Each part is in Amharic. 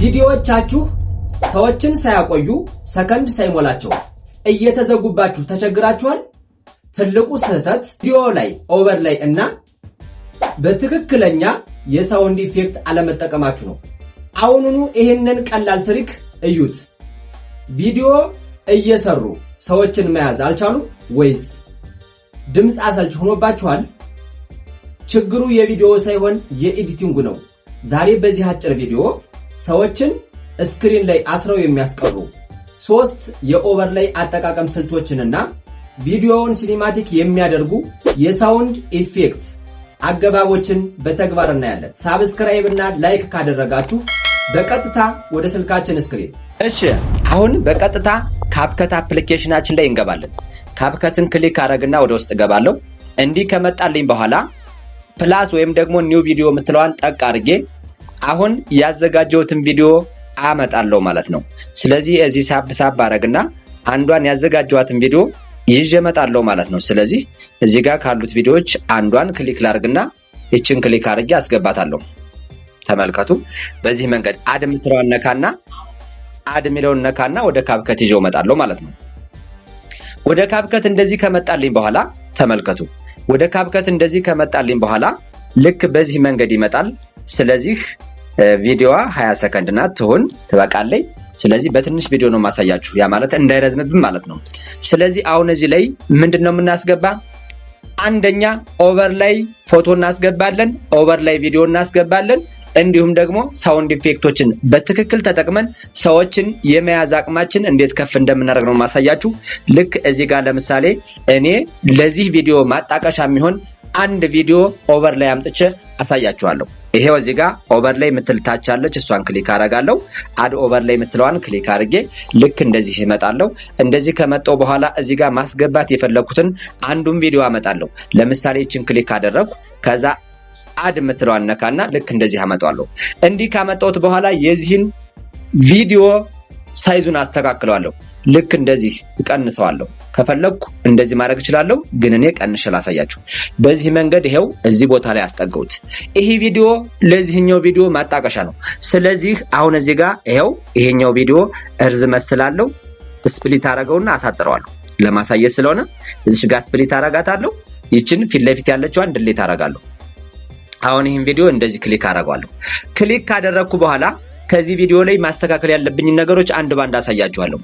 ቪዲዮዎቻችሁ ሰዎችን ሳያቆዩ ሰከንድ ሳይሞላቸው እየተዘጉባችሁ ተቸግራችኋል? ትልቁ ስህተት ቪዲዮ ላይ ኦቨርላይ እና በትክክለኛ የሳውንድ ኢፌክት አለመጠቀማችሁ ነው። አሁኑኑ ይሄንን ቀላል ትሪክ እዩት። ቪዲዮ እየሰሩ ሰዎችን መያዝ አልቻሉም ወይስ ድምጽ አሰልች ሆኖባችኋል? ችግሩ የቪዲዮ ሳይሆን የኤዲቲንጉ ነው። ዛሬ በዚህ አጭር ቪዲዮ ሰዎችን ስክሪን ላይ አስረው የሚያስቀሩ 3 የኦቨርላይ አጠቃቀም ስልቶችንና ቪዲዮውን ሲኒማቲክ የሚያደርጉ የሳውንድ ኢፌክት አገባቦችን በተግባር እናያለን። ሳብስክራይብ እና ላይክ ካደረጋችሁ በቀጥታ ወደ ስልካችን ስክሪን። እሺ አሁን በቀጥታ ካፕከት አፕሊኬሽናችን ላይ እንገባለን። ካፕከትን ክሊክ አረግና ወደ ውስጥ ገባለሁ። እንዲህ ከመጣልኝ በኋላ ፕላስ ወይም ደግሞ ኒው ቪዲዮ የምትለዋን ጠቅ አድርጌ አሁን ያዘጋጀሁትን ቪዲዮ አመጣለሁ ማለት ነው። ስለዚህ እዚህ ሳብ አረግና አንዷን ያዘጋጀኋትን ቪዲዮ ይዤ እመጣለሁ ማለት ነው። ስለዚህ እዚህ ጋር ካሉት ቪዲዮዎች አንዷን ክሊክ ላርግና እቺን ክሊክ አድርጌ አስገባታለሁ። ተመልከቱ። በዚህ መንገድ አድ የምትለዋን ነካና አድ የሚለውን ነካና ወደ ካፕከት ይዤው እመጣለሁ ማለት ነው። ወደ ካፕከት እንደዚህ ከመጣልኝ በኋላ ተመልከቱ። ወደ ካፕከት እንደዚህ ከመጣልኝ በኋላ ልክ በዚህ መንገድ ይመጣል። ስለዚህ ቪዲዮዋ 20 ሰከንድ ናት ትበቃለች። ስለዚህ በትንሽ ቪዲዮ ነው ማሳያችሁ፣ ያ ማለት እንዳይረዝምብን ማለት ነው። ስለዚህ አሁን እዚህ ላይ ምንድነው የምናስገባ? አንደኛ ኦቨርላይ ፎቶ እናስገባለን፣ ኦቨርላይ ቪዲዮ እናስገባለን። እንዲሁም ደግሞ ሳውንድ ኢፌክቶችን በትክክል ተጠቅመን ሰዎችን የመያዝ አቅማችን እንዴት ከፍ እንደምናደርግ ነው ማሳያችሁ። ልክ እዚህ ጋር ለምሳሌ እኔ ለዚህ ቪዲዮ ማጣቀሻ የሚሆን አንድ ቪዲዮ ኦቨርላይ አምጥቼ አሳያችኋለሁ። ይሄው እዚህ ጋር ኦቨርላይ የምትል ታች አለች፣ እሷን ክሊክ አረጋለሁ። አድ ኦቨርላይ የምትለዋን ክሊክ አድርጌ ልክ እንደዚህ እመጣለሁ። እንደዚህ ከመጣው በኋላ እዚህ ጋር ማስገባት የፈለኩትን አንዱን ቪዲዮ አመጣለሁ። ለምሳሌ እቺን ክሊክ አደረኩ። ከዛ አድ የምትለዋን ነካና ልክ እንደዚህ አመጣዋለሁ። እንዲህ ካመጣሁት በኋላ የዚህን ቪዲዮ ሳይዙን አስተካክለዋለሁ። ልክ እንደዚህ እቀንሰዋለሁ። ከፈለኩ እንደዚህ ማድረግ እችላለሁ፣ ግን እኔ ቀንሼ ላሳያችሁ። በዚህ መንገድ ይሄው እዚህ ቦታ ላይ አስጠጋውት። ይሄ ቪዲዮ ለዚህኛው ቪዲዮ ማጣቀሻ ነው። ስለዚህ አሁን እዚህ ጋር ይሄው ይሄኛው ቪዲዮ እርዝመት ስላለው ስፕሊት አረጋውና አሳጥረዋለሁ ለማሳየት ስለሆነ እዚህ ጋር ስፕሊት አረጋታለሁ። ይችን ፊት ለፊት ያለችዋን ድሌት አረጋለሁ። አሁን ይሄን ቪዲዮ እንደዚህ ክሊክ አረጋለሁ። ክሊክ ካደረኩ በኋላ ከዚህ ቪዲዮ ላይ ማስተካከል ያለብኝ ነገሮች አንድ ባንድ አሳያችኋለሁ።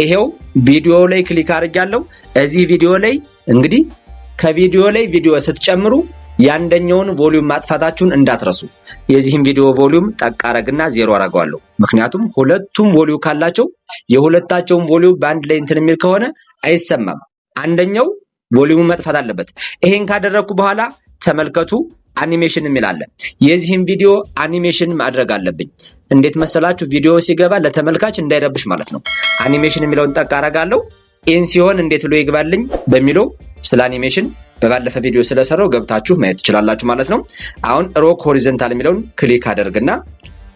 ይሄው ቪዲዮ ላይ ክሊክ አድርጋለሁ። እዚህ ቪዲዮ ላይ እንግዲህ ከቪዲዮ ላይ ቪዲዮ ስትጨምሩ ያንደኛውን ቮልዩም ማጥፋታችሁን እንዳትረሱ። የዚህን ቪዲዮ ቮልዩም ጠቅ አረግና 0 አረጋለሁ። ምክንያቱም ሁለቱም ቮልዩም ካላቸው የሁለታቸውን ቮልዩም ባንድ ላይ እንትን የሚል ከሆነ አይሰማም። አንደኛው ቮልዩም መጥፋት አለበት። ይሄን ካደረኩ በኋላ ተመልከቱ። አኒሜሽን የሚላለ የዚህን ቪዲዮ አኒሜሽን ማድረግ አለብኝ። እንዴት መሰላችሁ? ቪዲዮ ሲገባ ለተመልካች እንዳይረብሽ ማለት ነው። አኒሜሽን የሚለውን ጠቅ አረጋለሁ። ኢን ሲሆን እንዴት ብሎ ይግባልኝ በሚለው ስለ አኒሜሽን በባለፈ ቪዲዮ ስለሰራው ገብታችሁ ማየት ትችላላችሁ ማለት ነው። አሁን ሮክ ሆሪዞንታል የሚለውን ክሊክ አደርግና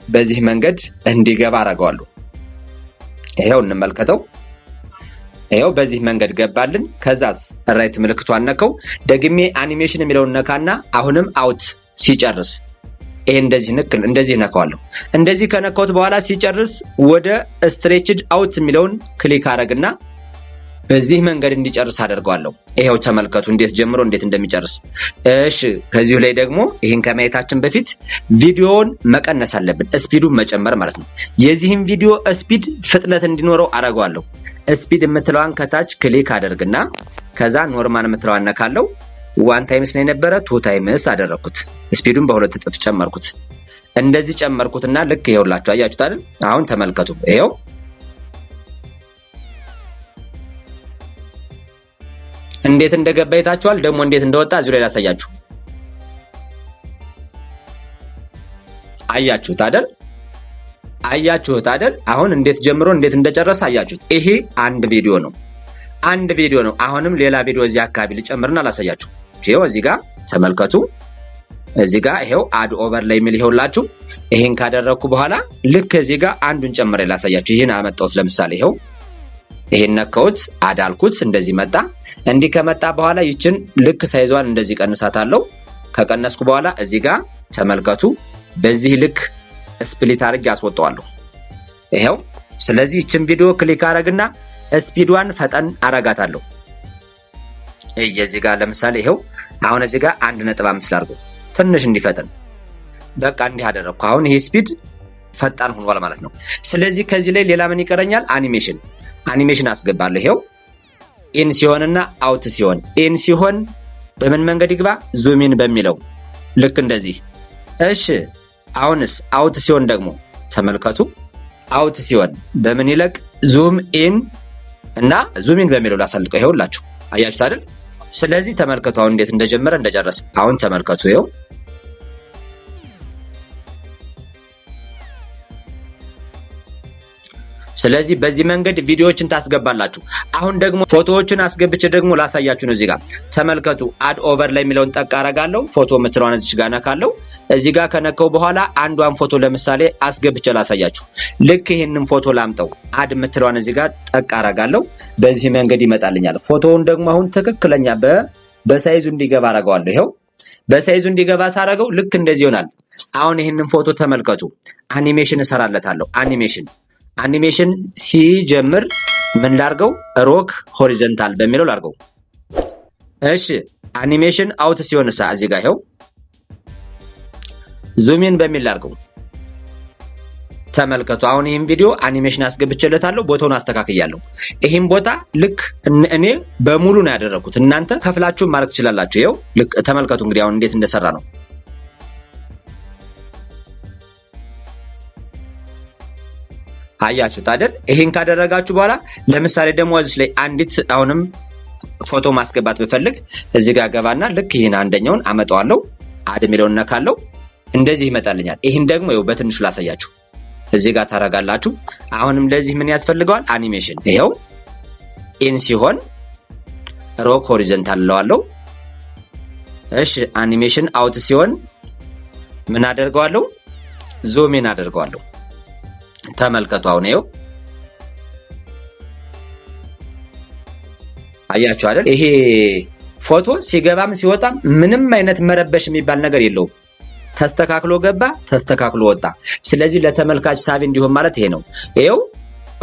በዚህ መንገድ እንዲገባ አረጋዋለሁ። ይሄው እንመልከተው። ይሄው በዚህ መንገድ ገባልን። ከዛስ ራይት ምልክቷን ነከው። ደግሜ አኒሜሽን የሚለውን ነካና አሁንም አውት ሲጨርስ ይሄ እንደዚህ ነካዋለሁ። እንደዚህ ከነካውት በኋላ ሲጨርስ ወደ ስትሬችድ አውት የሚለውን ክሊክ አረግና በዚህ መንገድ እንዲጨርስ አደርጋለሁ። ይሄው ተመልከቱ እንዴት ጀምሮ እንዴት እንደሚጨርስ። እሺ ከዚሁ ላይ ደግሞ ይሄን ከማየታችን በፊት ቪዲዮውን መቀነስ አለብን፣ ስፒዱን መጨመር ማለት ነው። የዚህን ቪዲዮ ስፒድ ፍጥነት እንዲኖረው አረጋለሁ። ስፒድ የምትለዋን ከታች ክሊክ አደርግና ከዛ ኖርማል የምትለዋን ነካለው። 1 ታይምስ ነው የነበረ 2 ታይምስ አደረኩት። ስፒዱን በ2 እጥፍ ጨመርኩት። እንደዚህ ጨመርኩትና ልክ ይሄውላችሁ አያችሁት አይደል? አሁን ተመልከቱ። ይሄው እንዴት እንደገባ ይታችኋል። ደግሞ እንዴት እንደወጣ እዚሁ ላይ ላሳያችሁ። አያችሁት አይደል? አሁን እንዴት ጀምሮ እንዴት እንደጨረሰ አያችሁት። ይሄ አንድ ቪዲዮ ነው። አሁንም ሌላ ቪዲዮ እዚህ አካባቢ ልጨምርና ላሳያችሁ። ይሄው እዚህ ጋር ተመልከቱ። እዚህ ጋር ይሄው አድ ኦቨርላይ የሚል ይሄውላችሁ። ይሄን ካደረኩ በኋላ ልክ እዚህ ጋር አንዱን ጨምሬ ላሳያችሁ። ይሄን አመጣሁት። ለምሳሌ ይሄው ይሄን ነካውት አዳልኩት። እንደዚህ መጣ። እንዲህ ከመጣ በኋላ ይችን ልክ ሳይዟን እንደዚህ ቀንሳታለሁ። ከቀነስኩ በኋላ እዚህ ጋር ተመልከቱ። በዚህ ልክ ስፕሊት አድርጌ አስወጣዋለሁ። ይሄው። ስለዚህ እችን ቪዲዮ ክሊክ አረግና ስፒዷን ፈጠን አረጋታለሁ። እዚህ ጋር ለምሳሌ ይሄው አሁን እዚህ ጋር 1.5 ላድርገው ትንሽ እንዲፈጠን። በቃ እንዲህ አደረኩ። አሁን ይሄ ስፒድ ፈጣን ሆኗል ማለት ነው። ስለዚህ ከዚህ ላይ ሌላ ምን ይቀረኛል? አኒሜሽን አስገባለሁ። ይሄው ኢን ሲሆንና አውት ሲሆን፣ ኢን ሲሆን በምን መንገድ ይግባ? ዙም ኢን በሚለው ልክ እንደዚህ። እሺ አሁንስ አውት ሲሆን ደግሞ ተመልከቱ። አውት ሲሆን በምን ይለቅ? ዙም ኢን እና ዙም ኢን በሚለው ላሳልቀው። ይሄውላችሁ አያችሁት አይደል? ስለዚህ ተመልከቱ አሁን እንዴት እንደጀመረ እንደጨረሰ። አሁን ተመልከቱ ይሄው። ስለዚህ በዚህ መንገድ ቪዲዮዎችን ታስገባላችሁ። አሁን ደግሞ ፎቶዎችን አስገብቼ ደግሞ ላሳያችሁ ነው። እዚህ ጋር ተመልከቱ። አድ ኦቨር ላይ የሚለውን ጠቅ አረጋለሁ። ፎቶ የምትለዋን እዚህ ጋር ነካለሁ። እዚህ ጋር ከነካው በኋላ አንዷን ፎቶ ለምሳሌ አስገብቼ ላሳያችሁ። ልክ ይሄንን ፎቶ ላምጠው። አድ የምትለዋን እዚህ ጋር ጠቅ አረጋለሁ። በዚህ መንገድ ይመጣልኛል። ፎቶውን ደግሞ አሁን ትክክለኛ በሳይዙ እንዲገባ አረጋዋለሁ። ይሄው በሳይዙ እንዲገባ ሳረገው ልክ እንደዚህ ይሆናል። አሁን ይሄንን ፎቶ ተመልከቱ። አኒሜሽን እሰራለታለሁ። አኒሜሽን ሲጀምር ምን ላርገው? ሮክ ሆሪዞንታል በሚለው ላርገው። እሺ አኒሜሽን አውት ሲሆንሳ እዚህ ጋር ይሄው ዙም ኢን በሚል ላርገው። ተመልከቱ። አሁን ይሄን ቪዲዮ አኒሜሽን አስገብቼለታለሁ። ቦታውን አስተካክያለሁ። ይሄን ቦታ ልክ እኔ በሙሉ ነው ያደረኩት። እናንተ ከፍላችሁ ማድረግ ትችላላችሁ። ይሄው ልክ ተመልከቱ። እንግዲህ አሁን እንዴት እንደሰራ ነው። አያችሁት አይደል? ይሄን ካደረጋችሁ በኋላ ለምሳሌ ደግሞ እዚህ ላይ አንዲት አሁንም ፎቶ ማስገባት ብፈልግ እዚህ ጋር ገባና ልክ ይሄን አንደኛውን አመጣዋለሁ። አድ ሚለውን ነካለው። እንደዚህ ይመጣልኛል። ይሄን ደግሞ ይኸው በትንሹ ላሳያችሁ። እዚህ ጋር ታረጋላችሁ። አሁንም ለዚህ ምን ያስፈልገዋል? አኒሜሽን። ይሄው ኢን ሲሆን ሮክ ሆሪዞንታል ለዋለው። እሺ አኒሜሽን አውት ሲሆን ምን አደርገዋለሁ? ዙም ኢን አደርገዋለሁ። ተመልከቱ። አሁን ይሄው አያችሁ አይደል? ይሄ ፎቶ ሲገባም ሲወጣም ምንም አይነት መረበሽ የሚባል ነገር የለውም። ተስተካክሎ ገባ፣ ተስተካክሎ ወጣ። ስለዚህ ለተመልካች ሳቢ እንዲሆን ማለት ይሄ ነው። ይሄው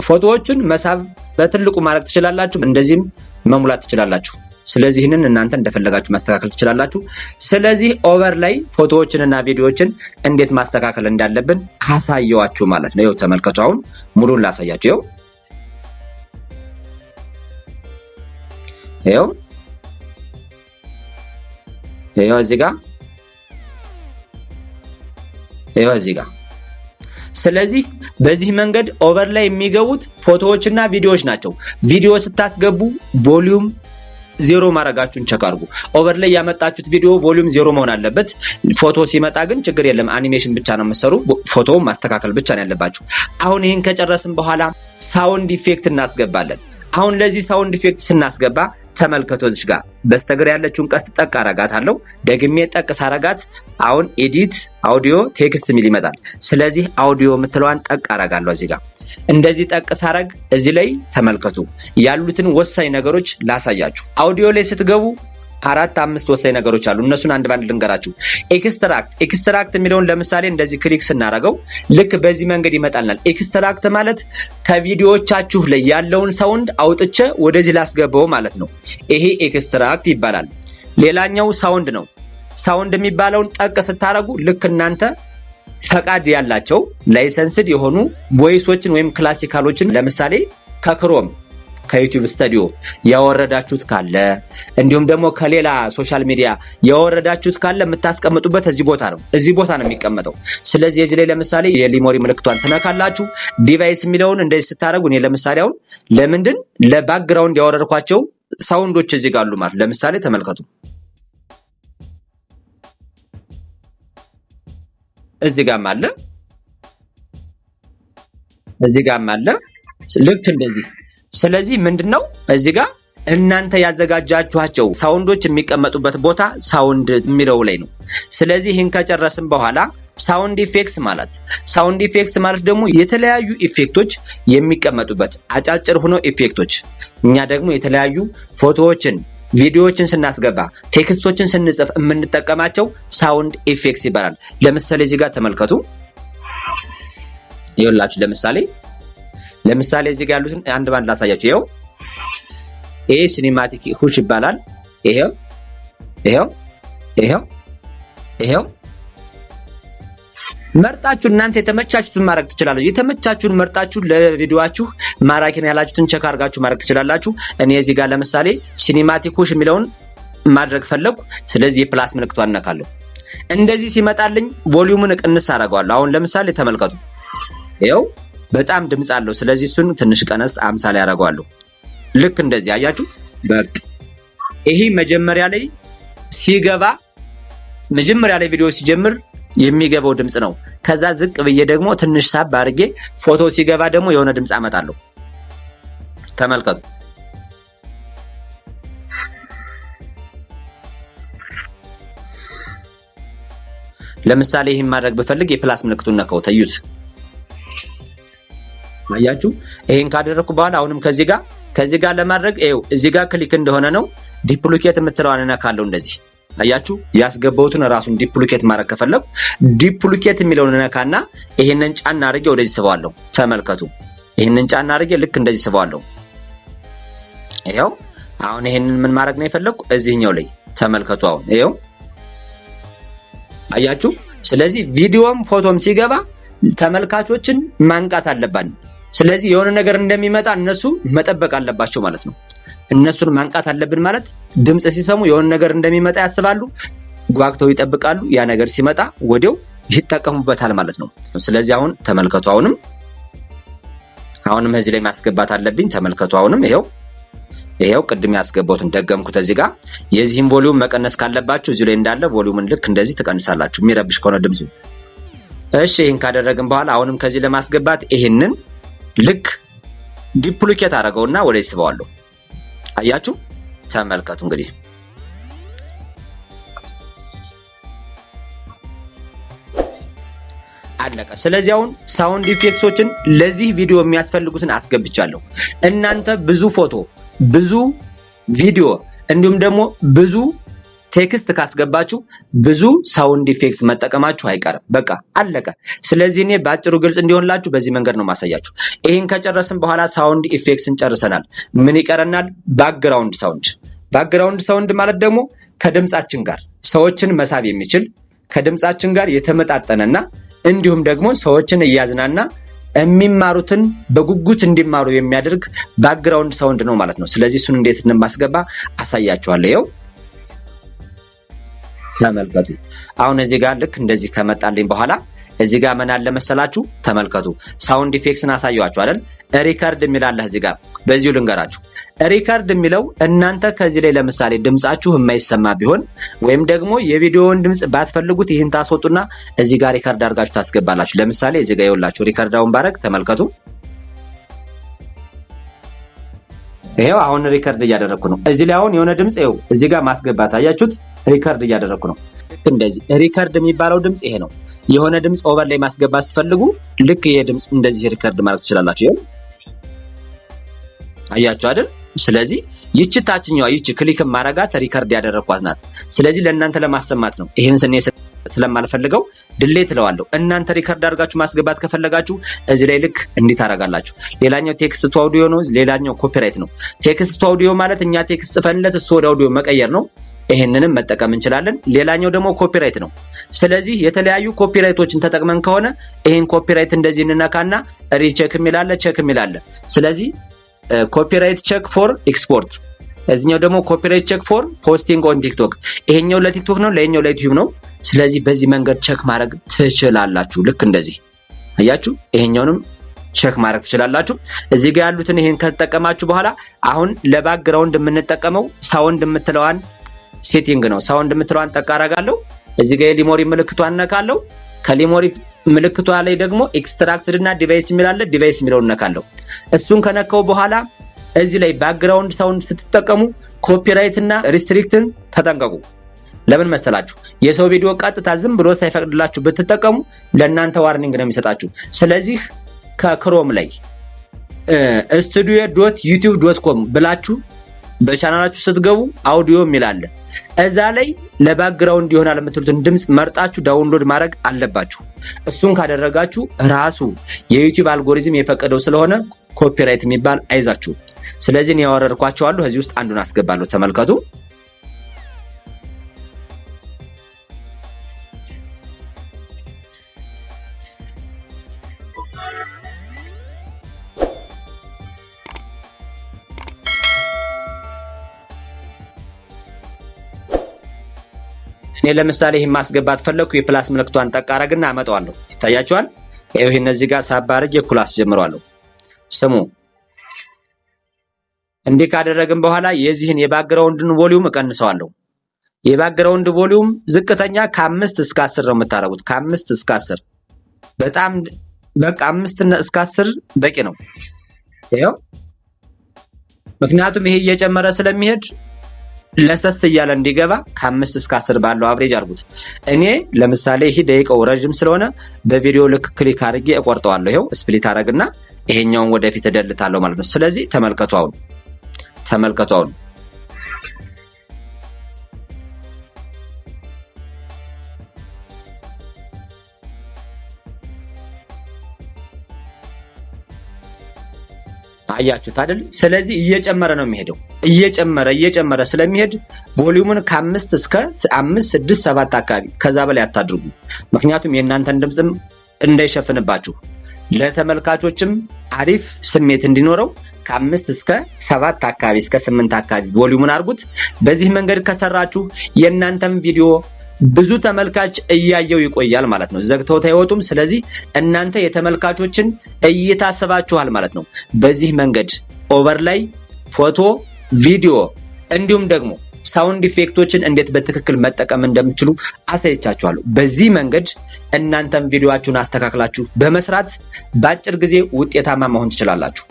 ፎቶዎቹን መሳብ በትልቁ ማድረግ ትችላላችሁ፣ እንደዚህም መሙላት ትችላላችሁ። ስለዚህ ይሄንን እናንተ እንደፈለጋችሁ ማስተካከል ትችላላችሁ። ስለዚህ ኦቨር ላይ ፎቶዎችንና ቪዲዮዎችን እንዴት ማስተካከል እንዳለብን አሳየዋችሁ ማለት ነው። ይሄው ተመልከቱ። አሁን ሙሉን ላሳያችሁ። ይሄው እዚህ ጋር ስለዚህ በዚህ መንገድ ኦቨር ላይ የሚገቡት ፎቶዎችና ቪዲዮዎች ናቸው። ቪዲዮ ስታስገቡ ቮሊዩም ዜሮ ማረጋችሁን ቼክ አድርጉ። ኦቨር ላይ ያመጣችሁት ቪዲዮ ቮሊዩም ዜሮ መሆን አለበት። ፎቶ ሲመጣ ግን ችግር የለም፣ አኒሜሽን ብቻ ነው የምትሰሩ። ፎቶውን ማስተካከል ብቻ ነው ያለባችሁ። አሁን ይሄን ከጨረስን በኋላ ሳውንድ ኢፌክት እናስገባለን። አሁን ለዚህ ሳውንድ ኢፌክት ስናስገባ ተመልከቱ። እዚህ ጋር በስተግራ ያለችውን ቀስት ጠቅ አረጋታለሁ። ደግሜ ጠቅ ሳረጋት አሁን ኤዲት አውዲዮ ቴክስት ሚል ይመጣል። ስለዚህ አውዲዮ የምትለዋን ጠቅ አረጋለሁ። እዚህ ጋር እንደዚህ ጠቅ ሳረግ እዚህ ላይ ተመልከቱ ያሉትን ወሳኝ ነገሮች ላሳያችሁ። አውዲዮ ላይ ስትገቡ 4-5 ወሳኝ ነገሮች አሉ። እነሱን አንድ ባንድ ልንገራችሁ። ኤክስትራክት የሚለውን ለምሳሌ እንደዚህ ክሊክ ስናረገው ልክ በዚህ መንገድ ይመጣልናል። ኤክስትራክት ማለት ከቪዲዮዎቻችሁ ላይ ያለውን ሳውንድ አውጥቼ ወደዚህ ላስገባው ማለት ነው። ይሄ ኤክስትራክት ይባላል። ሌላኛው ሳውንድ ነው። ሳውንድ የሚባለውን ጠቅ ስታረጉ ልክ እናንተ ፈቃድ ያላቸው ላይሰንስድ የሆኑ ቮይሶችን ወይም ክላሲካሎችን ለምሳሌ ከክሮም ከዩቲዩብ ስቱዲዮ ያወረዳችሁት ካለ እንዲሁም ደግሞ ከሌላ ሶሻል ሚዲያ ያወረዳችሁት ካለ የምታስቀምጡበት እዚህ ቦታ ነው የሚቀመጠው። ስለዚህ እዚህ ላይ ለምሳሌ የሊሞሪ ምልክቷን ትነካላችሁ። ዲቫይስ የሚለውን እንደዚህ ስታረጉ እኔ ለምሳሌ አሁን ለምንድን ለባክግራውንድ ያወረድኳቸው ሳውንዶች እዚህ ጋር አሉ ማለት ለምሳሌ ተመልከቱ። እዚህ ጋርም አለ ልክ እንደዚህ። ስለዚህ ምንድነው እዚህ ጋር እናንተ ያዘጋጃችኋቸው ሳውንዶች የሚቀመጡበት ቦታ ሳውንድ የሚለው ላይ ነው። ስለዚህ ይህን ከጨረስን በኋላ ሳውንድ ኢፌክትስ ማለት ደግሞ የተለያዩ ኢፌክቶች የሚቀመጡበት አጫጭር ሆኖ ኢፌክቶች። እኛ ደግሞ የተለያዩ ፎቶዎችን ቪዲዮዎችን ስናስገባ ቴክስቶችን ስንጽፍ የምንጠቀማቸው ሳውንድ ኢፌክትስ ይባላል። ለምሳሌ እዚህ ጋር ተመልከቱ። ይኸውላችሁ ለምሳሌ ለምሳሌ እዚህ ጋር ያሉትን አንድ ባንድ ላሳያችሁ። ይሄው ይሄ ሲኒማቲክ ሁሽ ይባላል። ይሄው ይሄው ይሄው ይሄው መርጣችሁ እናንተ የተመቻችሁትን ማድረግ ትችላላችሁ። የተመቻችሁን መርጣችሁ ለቪዲዮአችሁ ማራኪን ያላችሁትን ቸክ አድርጋችሁ ማድረግ ትችላላችሁ። እኔ እዚህ ጋር ለምሳሌ ሲኒማቲክ ሁሽ የሚለውን ማድረግ ፈለኩ። ስለዚህ የፕላስ ምልክቷን እነካለሁ። እንደዚህ ሲመጣልኝ ቮሊዩምን ቅንስ አደርገዋለሁ። አሁን ለምሳሌ ተመልከቱ። ይሄው በጣም ድምጽ አለው። ስለዚህ እሱን ትንሽ ቀነስ 50 ላይ አደርገዋለሁ። ልክ እንደዚህ አያችሁ። በቃ ይሄ መጀመሪያ ላይ ሲገባ መጀመሪያ ላይ ቪዲዮ ሲጀምር የሚገባው ድምጽ ነው። ከዛ ዝቅ ብዬ ደግሞ ትንሽ ሳብ አድርጌ ፎቶ ሲገባ ደግሞ የሆነ ድምጽ አመጣለሁ። ተመልከቱ። ለምሳሌ ይሄን ማድረግ በፈልግ የፕላስ ምልክቱን ነካው ተዩት። አያችሁ። ይሄን ካደረኩ በኋላ አሁንም ከዚህ ጋር ለማድረግ እዚህ ጋር ክሊክ እንደሆነ ነው ዲፕሊኬት የምትለዋን ነካለው እንደዚህ። አያችሁ። ያስገባውትን ራሱን ዲፕሊኬት ማድረግ ከፈለኩ ዲፕሊኬት የሚለውን ነካና ይሄንን ጫና አድርጌ ወደዚህ ስበዋለሁ። ተመልከቱ። ይሄንን ጫና አድርጌ ልክ እንደዚህ ስበዋለሁ። ይሄው አሁን ይሄንን ምን ማድረግ ነው የፈለኩ እዚህኛው ላይ ተመልከቱ። አሁን ይሄው አያችሁ። ስለዚህ ቪዲዮም ፎቶም ሲገባ ተመልካቾችን ማንቃት አለባን። ስለዚህ የሆነ ነገር እንደሚመጣ እነሱ መጠበቅ አለባቸው ማለት ነው። እነሱን ማንቃት አለብን ማለት ድምጽ ሲሰሙ የሆነ ነገር እንደሚመጣ ያስባሉ፣ ጓግተው ይጠብቃሉ። ያ ነገር ሲመጣ ወዲያው ይጠቀሙበታል ማለት ነው። ስለዚህ አሁን ተመልከቱ። አሁንም እዚህ ላይ ማስገባት አለብኝ። ተመልከቱ። አሁንም ይሄው ቅድም ያስገባሁትን ደገምኩት። እዚህ ጋር የዚህን ቮሊዩም መቀነስ ካለባችሁ እዚህ ላይ እንዳለ ቮሊዩምን ልክ እንደዚህ ትቀንሳላችሁ፣ የሚረብሽ ከሆነ ድምጹ። እሺ ይሄን ካደረግን በኋላ አሁንም ከዚህ ለማስገባት ይሄንን ልክ ዲፕሊኬት አደረገውና ወደ ይስበዋለሁ። አያችሁ። ተመልከቱ እንግዲህ አለቀ። ስለዚህ አሁን ሳውንድ ኢፌክቶችን ለዚህ ቪዲዮ የሚያስፈልጉትን አስገብቻለሁ። እናንተ ብዙ ፎቶ፣ ብዙ ቪዲዮ እንዲሁም ደግሞ ብዙ ቴክስት ካስገባችሁ ብዙ ሳውንድ ኢፌክትስ መጠቀማችሁ አይቀርም። በቃ አለቀ። ስለዚህ እኔ ባጭሩ ግልጽ እንዲሆንላችሁ በዚህ መንገድ ነው ማሳያችሁ። ይሄን ከጨረስን በኋላ ሳውንድ ኢፌክትስን ጨርሰናል። ምን ይቀረናል? ባክግራውንድ ሳውንድ። ባክግራውንድ ሳውንድ ማለት ደግሞ ከድምጻችን ጋር ሰዎችን መሳብ የሚችል ከድምጻችን ጋር የተመጣጠነና እንዲሁም ደግሞ ሰዎችን እያዝናና የሚማሩትን በጉጉት እንዲማሩ የሚያደርግ ባክግራውንድ ሳውንድ ነው ማለት ነው። ስለዚህ እሱን እንዴት እንደማስገባ አሳያችኋለሁ። ይሄው ተመልከቱ። አሁን እዚህ ጋር ልክ እንደዚህ ከመጣልኝ በኋላ እዚህ ጋር ምን አለ መሰላችሁ? ተመልከቱ። ሳውንድ ኢፌክትስን አሳያችሁ አይደል? ሪከርድ የሚላል እዚህ ጋር። በዚሁ ልንገራችሁ። ሪከርድ የሚለው እናንተ ከዚህ ላይ ለምሳሌ ድምጻችሁ የማይሰማ ቢሆን ወይም ደግሞ የቪዲዮውን ድምጽ ባትፈልጉት ይሄን ታስወጡና እዚህ ጋር ሪከርድ አድርጋችሁ ታስገባላችሁ። ለምሳሌ እዚህ ጋር ይኸውላችሁ ሪከርዳውን ባረግ ተመልከቱ። ይሄው አሁን ሪከርድ እያደረኩ ነው። እዚህ ላይ አሁን የሆነ ድምጽ ይሄው እዚህ ጋር ማስገባት አያችሁት? ሪከርድ እያደረኩ ነው። እንደዚህ ሪከርድ የሚባለው ድምጽ ይሄ ነው። የሆነ ድምጽ ኦቨር ላይ ማስገባት ስትፈልጉ ልክ ይሄ ድምጽ እንደዚህ ሪከርድ ማድረግ ትችላላችሁ። ይሄው አያችሁ አይደል? ስለዚህ ይቺ ታችኛዋ ይቺ ክሊክ ማረጋት ሪከርድ ያደረኳት ናት። ስለዚህ ለእናንተ ለማሰማት ነው። ይሄን ስለማልፈልገው ድሌት እለዋለሁ። እናንተ ሪከርድ አድርጋችሁ ማስገባት ከፈለጋችሁ እዚህ ላይ ልክ እንዲህ ታረጋላችሁ። ሌላኛው ቴክስት ቱ አውዲዮ ነው። ሌላኛው ኮፒራይት ነው። ቴክስት ቱ አውዲዮ ማለት እኛ ቴክስት ጽፈንለት እሱ ወደ አውዲዮ መቀየር ነው። ይሄንንም መጠቀም እንችላለን። ሌላኛው ደግሞ ኮፒራይት ነው። ስለዚህ የተለያዩ ኮፒራይቶችን ተጠቅመን ከሆነ ይሄን ኮፒራይት እንደዚህ እንነካና ሪቼክ የሚላለ ቼክ የሚላለ። ስለዚህ ኮፒራይት ቼክ ፎር ኤክስፖርት፣ እዚህኛው ደግሞ ኮፒራይት ቼክ ፎር ፖስቲንግ ኦን ቲክቶክ። ይሄኛው ለቲክቶክ ነው፣ ለኛው ለዩቲዩብ ነው። ስለዚህ በዚህ መንገድ ቼክ ማድረግ ትችላላችሁ። ልክ እንደዚህ አያችሁ። ይሄኛውንም ቼክ ማድረግ ትችላላችሁ። እዚህ ጋር ያሉትን ይሄን ከተጠቀማችሁ በኋላ አሁን ለባክግራውንድ የምንጠቀመው ሳውንድ የምትለዋን ሴቲንግ ነው። ሳውንድ የምትለዋን ጠቅ አደርጋለሁ። እዚህ ጋር የሊሞሪ ምልክቷን ነካለሁ። ከሊሞሪ ምልክቷ ላይ ደግሞ ኤክስትራክትድ እና ዲቫይስ የሚላለ ዲቫይስ የሚለውን ነካለሁ። እሱን ከነካው በኋላ እዚህ ላይ ባክግራውንድ ሳውንድ ስትጠቀሙ ኮፒራይት እና ሪስትሪክትን ተጠንቀቁ። ለምን መሰላችሁ? የሰው ቪዲዮ ቀጥታ ዝም ብሎ ሳይፈቅድላችሁ ብትጠቀሙ ለእናንተ ዋርኒንግ ነው የሚሰጣችሁ። ስለዚህ ከክሮም ላይ studio.youtube.com ብላችሁ በቻናላችሁ ስትገቡ አውዲዮ የሚላለ እዛ ላይ ለባክግራውንድ ይሆናል የምትሉትን ድምጽ መርጣችሁ ዳውንሎድ ማድረግ አለባችሁ። እሱን ካደረጋችሁ ራሱ የዩቲዩብ አልጎሪዝም የፈቀደው ስለሆነ ኮፒራይት የሚባል አይዛችሁ። ስለዚህ እኔ ያወረድኳቸው አሉ። እዚህ ውስጥ አንዱን አስገባለሁ። ተመልከቱ። እኔ ለምሳሌ ይሄን ማስገባት ፈለኩ። የፕላስ ምልክቷን ጠቅ አረግና አመጣዋለሁ። ይታያችኋል። ይሄ እነዚህ ጋር ሳባረግ የኩላስ ጀምሯለሁ። ስሙ። እንዲህ ካደረግን በኋላ የዚህን የባክግራውንድን ቮሊዩም እቀንሰዋለሁ። የባክግራውንድ ቮሊዩም ዝቅተኛ ከ5 እስከ 10 ነው የምታረጉት። ከ5 እስከ 10 በጣም በቃ 5 እስከ 10 በቂ ነው። ይሄው ምክንያቱም ይሄ እየጨመረ ስለሚሄድ ለሰስ እያለ እንዲገባ ከ5 እስከ 10 ባለው አቨሬጅ አድርጉት። እኔ ለምሳሌ ይሄ ደቂቃው ረጅም ስለሆነ በቪዲዮ ልክ ክሊክ አድርጌ እቆርጠዋለሁ። ይሄው ስፕሊት አደረግና ይሄኛውን ወደፊት እደልታለሁ ማለት ነው። ስለዚህ ተመልከቱ አሁን አያችሁት አይደል? ስለዚህ እየጨመረ ነው የሚሄደው። እየጨመረ ስለሚሄድ ቮሊዩምን ከ5 እስከ 5 6 7 አካባቢ ከዛ በላይ አታድርጉ። ምክንያቱም የእናንተን ድምጽም እንዳይሸፍንባችሁ ለተመልካቾችም አሪፍ ስሜት እንዲኖረው ከ5 እስከ 7 አካባቢ እስከ 8 አካባቢ ቮሊዩምን አድርጉት። በዚህ መንገድ ከሰራችሁ የእናንተም ቪዲዮ ብዙ ተመልካች እያየው ይቆያል ማለት ነው። ዘግተውት አይወጡም። ስለዚህ እናንተ የተመልካቾችን እይታ ስባችኋል ማለት ነው። በዚህ መንገድ ኦቨርላይ፣ ፎቶ፣ ቪዲዮ እንዲሁም ደግሞ ሳውንድ ኢፌክቶችን እንዴት በትክክል መጠቀም እንደምትችሉ አሳይቻችኋለሁ። በዚህ መንገድ እናንተም ቪዲዮአችሁን አስተካክላችሁ በመስራት በአጭር ጊዜ ውጤታማ መሆን ትችላላችሁ።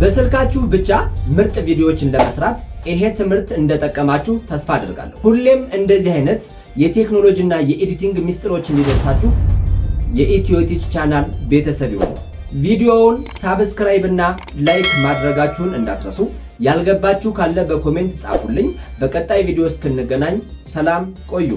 በስልካችሁ ብቻ ምርጥ ቪዲዮዎችን ለመስራት ይሄ ትምህርት እንደጠቀማችሁ ተስፋ አድርጋለሁ። ሁሌም እንደዚህ አይነት የቴክኖሎጂና የኤዲቲንግ ሚስጥሮች እንዲደርሳችሁ የኢትዮ ቲች ቻናል ቤተሰብ ይሁኑ። ቪዲዮውን ሳብስክራይብ እና ላይክ ማድረጋችሁን እንዳትረሱ። ያልገባችሁ ካለ በኮሜንት ጻፉልኝ። በቀጣይ ቪዲዮ እስክንገናኝ ሰላም ቆዩ።